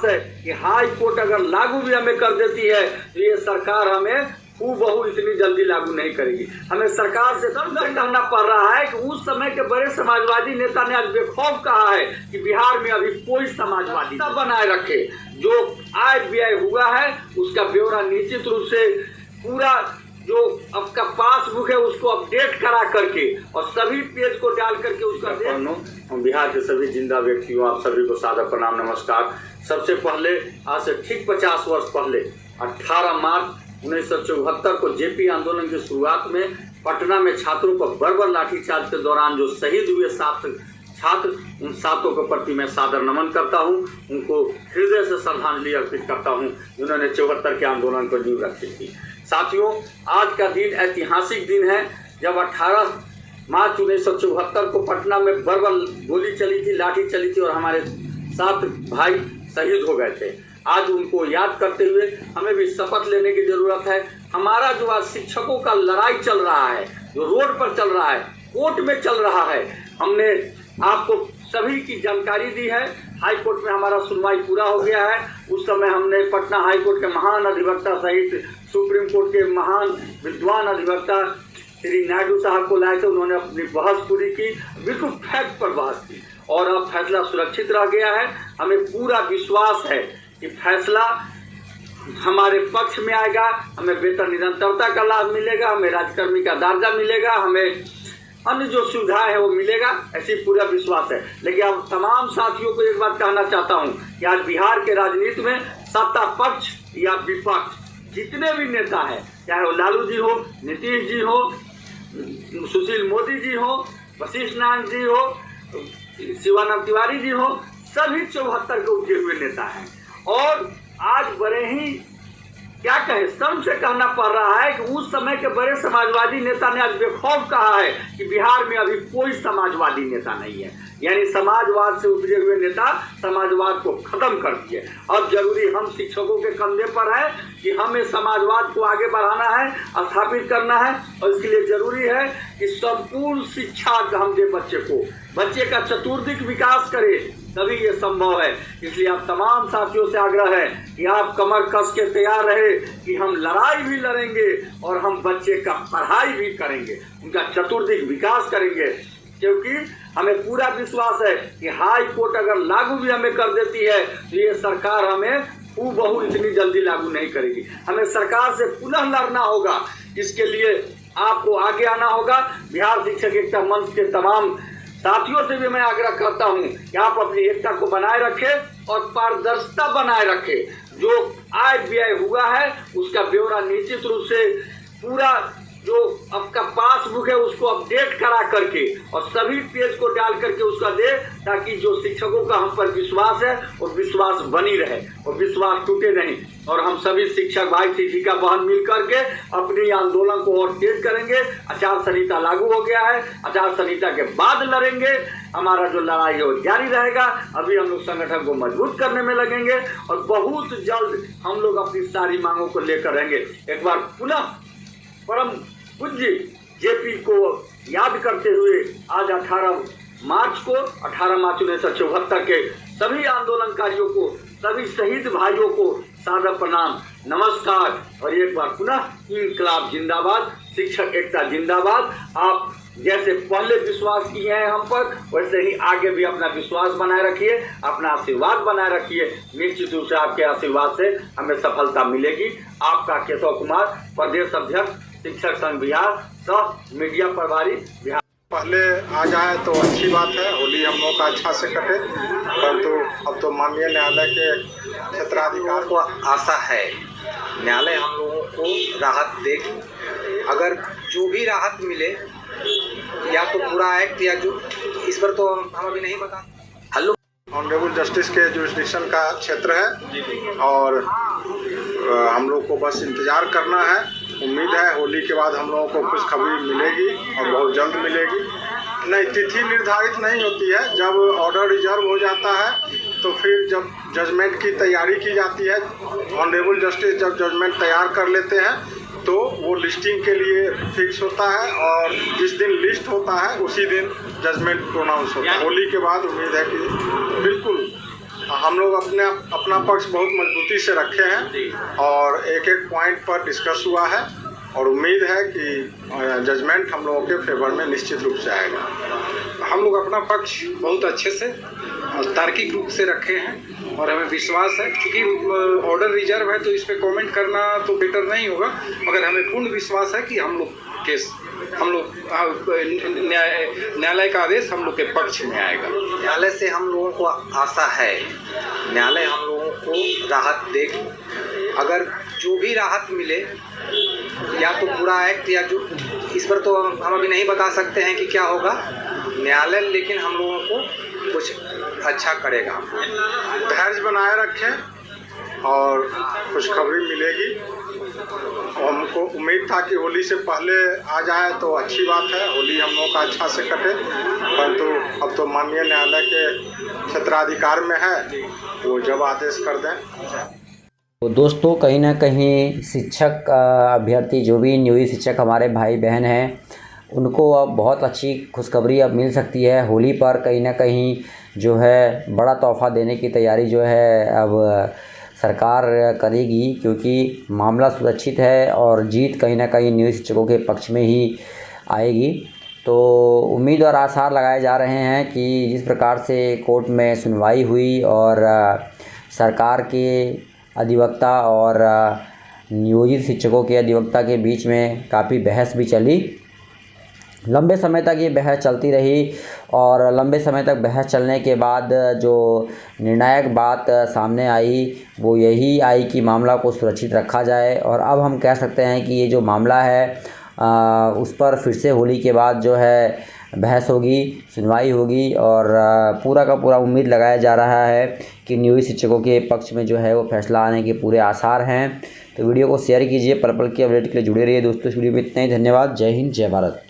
है कि high court अगर लागू भी हमें कर देती है तो ये सरकार हमें हूबहू इतनी जल्दी लागू नहीं करेगी। हमें सरकार से कहना पड़ रहा है कि उस समय के बड़े समाजवादी नेता ने आज बेखौफ कहा है कि बिहार में अभी कोई समाजवादी बनाए रखे, जो आय व्यय हुआ है उसका ब्यौरा निश्चित रूप से पूरा जो आपका पासबुक है उसको अपडेट करा करके और सभी पेज को डाल करके उसका बिहार के सभी जिंदा व्यक्तियों आप सभी को सादर प्रणाम नमस्कार। सबसे पहले आज से ठीक 50 वर्ष पहले 18 मार्च 1974 को जेपी आंदोलन की शुरुआत में पटना में छात्रों पर बर्बर लाठीचार्ज के दौरान जो शहीद हुए 7 छात्र, उन 7 के प्रति मैं सादर नमन करता हूं, उनको हृदय से श्रद्धांजलि अर्पित करता हूं जिन्होंने 74 के आंदोलन को नींव रखी थी। साथियों, आज का दिन ऐतिहासिक दिन है जब 18 मार्च 1974 को पटना में बर्बर गोली चली थी, लाठी चली थी और हमारे 7 भाई शहीद हो गए थे। आज उनको याद करते हुए हमें भी शपथ लेने की जरूरत है। हमारा जो आज शिक्षकों का लड़ाई चल रहा है, जो रोड पर चल रहा है, कोर्ट में चल रहा है, हमने आपको सभी की जानकारी दी है। हाई कोर्ट में हमारा सुनवाई पूरा हो गया है। उस समय हमने पटना हाई कोर्ट के महान अधिवक्ता सहित सुप्रीम कोर्ट के महान विद्वान अधिवक्ता श्री नायडू साहब को लाए थे। उन्होंने अपनी बहस पूरी की, बिल्कुल फैक्ट पर बहस की और अब फैसला सुरक्षित रह गया है। हमें पूरा विश्वास है कि फैसला हमारे पक्ष में आएगा। हमें वेतन निरंतरता का लाभ मिलेगा, हमें राजकर्मी का दर्जा मिलेगा, हमें अन्य जो सुविधाएं है वो मिलेगा, ऐसी पूरा विश्वास है। लेकिन अब तमाम साथियों को एक बात कहना चाहता हूं कि आज बिहार के राजनीति में सत्ता पक्ष या विपक्ष जितने भी नेता हैं, चाहे वो लालू जी हो, नीतीश जी हो, सुशील मोदी जी हो, वशिष्ठ नारायण जी हो, शिवानंद तिवारी जी हो, सभी 74 के उठे हुए नेता हैं और आज बड़े ही क्या कहे शर्म से कहना पड़ रहा है कि उस समय के बड़े समाजवादी नेता ने आज बेखौफ कहा है कि बिहार में अभी कोई समाजवादी नेता नहीं है। यानी समाजवाद से उपजे हुए नेता समाजवाद को खत्म कर दिए। अब जरूरी हम शिक्षकों के कंधे पर है कि हमें समाजवाद को आगे बढ़ाना है, स्थापित करना है और इसके लिए जरूरी है कि संपूर्ण शिक्षा हम दे बच्चे को, बच्चे का चतुर्दिक विकास करे, तभी ये संभव है। इसलिए आप तमाम साथियों से आग्रह है कि आप कमर कस के तैयार रहे कि हम लड़ाई भी लड़ेंगे और हम बच्चे का पढ़ाई भी करेंगे, उनका चतुर्दिक विकास करेंगे, क्योंकि हमें पूरा विश्वास है कि हाई कोर्ट अगर लागू भी हमें कर देती है तो ये सरकार हमें हूबहू इतनी जल्दी लागू नहीं करेगी। हमें सरकार से पुनः लड़ना होगा। इसके लिए आपको आगे आना होगा। बिहार शिक्षक एकता मंच के तमाम साथियों से भी मैं आग्रह करता हूं कि आप अपनी एकता को बनाए रखें और पारदर्शिता बनाए रखें। जो आय व्यय हुआ है उसका ब्यौरा निश्चित रूप से पूरा जो आपका पासबुक है उसको अपडेट करा करके और सभी पेज को डाल करके उसका दे, ताकि जो शिक्षकों का हम पर विश्वास है और विश्वास बनी रहे और विश्वास टूटे नहीं। और हम सभी शिक्षक भाई शिक्षिका बहन मिल करके अपने आंदोलन को और तेज करेंगे। आचार संहिता लागू हो गया है, आचार संहिता के बाद लड़ेंगे। हमारा जो लड़ाई है वो जारी रहेगा। अभी हम लोग संगठन को मजबूत करने में लगेंगे और बहुत जल्द हम लोग अपनी सारी मांगों को लेकर रहेंगे। एक बार पुनः परम पूज्य जेपी को याद करते हुए आज 18 मार्च 1974 के सभी आंदोलनकारियों को, सभी शहीद भाइयों को सादर प्रणाम नमस्कार। और एक बार पुनः इंकलाब जिंदाबाद, शिक्षक एकता जिंदाबाद। आप जैसे पहले विश्वास किए हैं हम पर, वैसे ही आगे भी अपना विश्वास बनाए रखिए, अपना आशीर्वाद बनाए रखिए। निश्चित रूप से आपके आशीर्वाद से हमें सफलता मिलेगी। आपका केशव कुमार, प्रदेश अध्यक्ष शिक्षक संघ बिहार, सह मीडिया प्रभारी बिहार। पहले आ जाए तो अच्छी बात है, होली हम लोग का अच्छा से कटे, परंतु अब तो माननीय न्यायालय के क्षेत्राधिकार को आशा है न्यायालय हम लोगों को राहत देगी। अगर जो भी राहत मिले या तो पूरा एक्ट या जो, इस पर तो हम अभी नहीं बता। हेलो, ऑनरेबल जस्टिस के जुरिस्डिक्शन का क्षेत्र है और हम लोग को बस इंतज़ार करना है। उम्मीद है होली के बाद हम लोगों को खुशखबरी मिलेगी और बहुत जल्द मिलेगी। नहीं, तिथि निर्धारित नहीं होती है। जब ऑर्डर रिजर्व हो जाता है तो फिर जब जजमेंट की तैयारी की जाती है, ऑनरेबल जस्टिस जब जजमेंट तैयार कर लेते हैं तो वो लिस्टिंग के लिए फिक्स होता है और जिस दिन लिस्ट होता है उसी दिन जजमेंट प्रोनाउंस होता है। होली के बाद उम्मीद है कि बिल्कुल हम लोग अपना पक्ष बहुत मजबूती से रखे हैं और एक एक पॉइंट पर डिस्कस हुआ है और उम्मीद है कि जजमेंट हम लोगों के फेवर में निश्चित रूप से आएगा। हम लोग अपना पक्ष बहुत अच्छे से तार्किक रूप से रखे हैं और हमें विश्वास है, क्योंकि ऑर्डर रिजर्व है तो इस पर कमेंट करना तो बेटर नहीं होगा, मगर हमें पूर्ण विश्वास है कि हम लोग न्यायालय का आदेश हम लोग के पक्ष में आएगा। न्यायालय से हम लोगों को आशा है, न्यायालय हम लोगों को राहत देगी। अगर जो भी राहत मिले, या तो पूरा एक्ट या जो, इस पर तो हम अभी नहीं बता सकते हैं कि क्या होगा न्यायालय, लेकिन हम लोगों को कुछ अच्छा करेगा। धैर्य बनाए रखें और खुशखबरी मिलेगी। हमको उम्मीद था कि होली से पहले आ जाए तो अच्छी बात है, होली हम लोग का अच्छा से कटे, परंतु अब तो माननीय न्यायालय के क्षेत्राधिकार में है, वो जब आदेश कर दें। तो दोस्तों, कहीं ना कहीं शिक्षक अभ्यर्थी जो भी नियोजित शिक्षक हमारे भाई बहन हैं, उनको अब बहुत अच्छी खुशखबरी अब मिल सकती है। होली पर कहीं ना कहीं जो है बड़ा तोहफ़ा देने की तैयारी जो है अब सरकार करेगी, क्योंकि मामला सुरक्षित है और जीत कहीं ना कहीं नियोजित शिक्षकों के पक्ष में ही आएगी। तो उम्मीद और आसार लगाए जा रहे हैं कि जिस प्रकार से कोर्ट में सुनवाई हुई और सरकार के अधिवक्ता और नियोजित शिक्षकों के अधिवक्ता के बीच में काफ़ी बहस भी चली। लंबे समय तक ये बहस चलती रही और लंबे समय तक बहस चलने के बाद जो निर्णायक बात सामने आई वो यही आई कि मामला को सुरक्षित रखा जाए। और अब हम कह सकते हैं कि ये जो मामला है उस पर फिर से होली के बाद जो है बहस होगी, सुनवाई होगी और पूरा का पूरा उम्मीद लगाया जा रहा है कि नियोजित शिक्षकों के पक्ष में जो है वो फैसला आने के पूरे आसार हैं। तो वीडियो को शेयर कीजिए, पल पल की अपडेट के लिए जुड़े रहिए दोस्तों। इस वीडियो में इतना ही, धन्यवाद। जय हिंद, जय भारत।